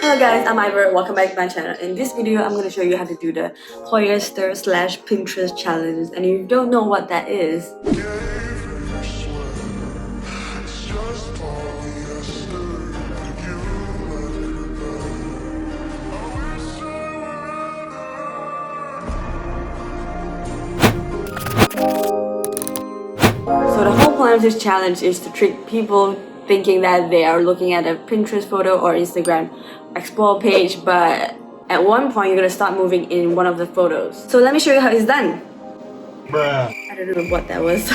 Hello guys, I'm Ivor. Welcome back to my channel. In this video, I'm going to show you how to do the Polyester / Pinterest challenge. And if you don't know what that is, so the whole point of this challenge is to trick people thinking that they are looking at a Pinterest photo or Instagram explore page, but at one point you're gonna start moving in one of the photos. So let me show you how it's done. Bruh. I don't know what that was.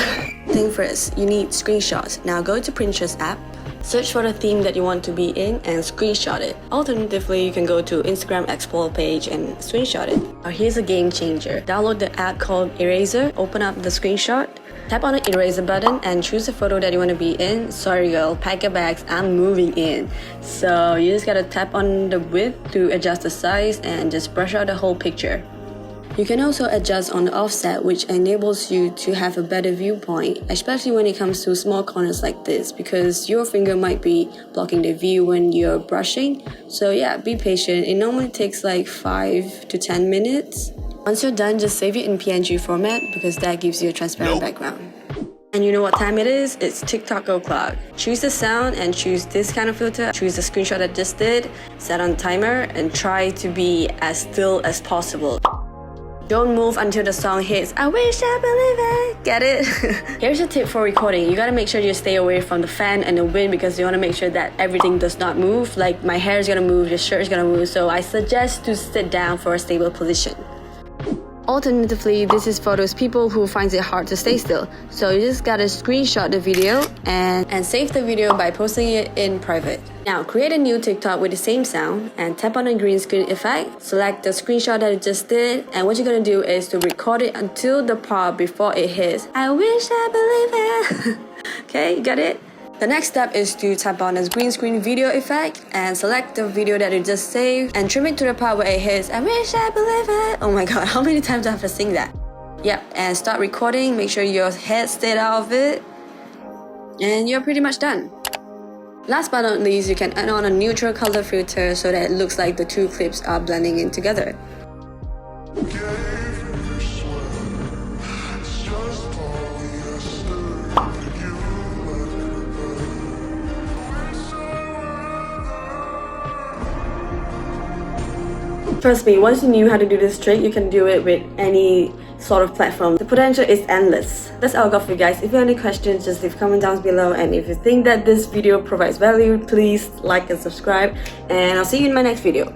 Thing first, you need screenshots. Now go to Pinterest app, search for the theme that you want to be in and screenshot it. Alternatively, you can go to Instagram explore page and screenshot it. Now here's a game changer. Download the app called Eraser, open up the screenshot, tap on the eraser button and choose the photo that you want to be in. Sorry girl, pack your bags, I'm moving in. So you just gotta tap on the width to adjust the size and just brush out the whole picture. You can also adjust on the offset, which enables you to have a better viewpoint, especially when it comes to small corners like this, because your finger might be blocking the view when you're brushing. So yeah, be patient. It normally takes like 5 to 10 minutes. Once you're done, just save it in PNG format because that gives you a transparent background. And you know what time it is? It's TikTok o'clock. Choose the sound and choose this kind of filter. Choose the screenshot I just did, set on timer, and try to be as still as possible. Don't move until the song hits I wish I believe it. Get it? Here's a tip for recording. You gotta make sure you stay away from the fan and the wind because you wanna make sure that everything does not move. Like my hair is gonna move, your shirt is gonna move. So I suggest to sit down for a stable position. Alternatively, this is for those people who finds it hard to stay still. So you just gotta screenshot the video and save the video by posting it in private. Now create a new TikTok with the same sound and tap on the green screen effect. Select the screenshot that you just did, and what you're gonna do is to record it until the part before it hits I wish I believe it. Okay, you got it? The next step is to tap on this green screen video effect and select the video that you just saved and trim it to the part where it hits I wish I believe it. Oh my god, how many times do I have to sing that? Yep, and start recording. Make sure your head stayed out of it. And you're pretty much done. Last but not least, you can add on a neutral color filter so that it looks like the two clips are blending in together. Trust me, once you knew how to do this trick, you can do it with any sort of platform. The potential is endless. That's all I got for you guys. If you have any questions, just leave comment down below. And if you think that this video provides value, please like and subscribe. And I'll see you in my next video.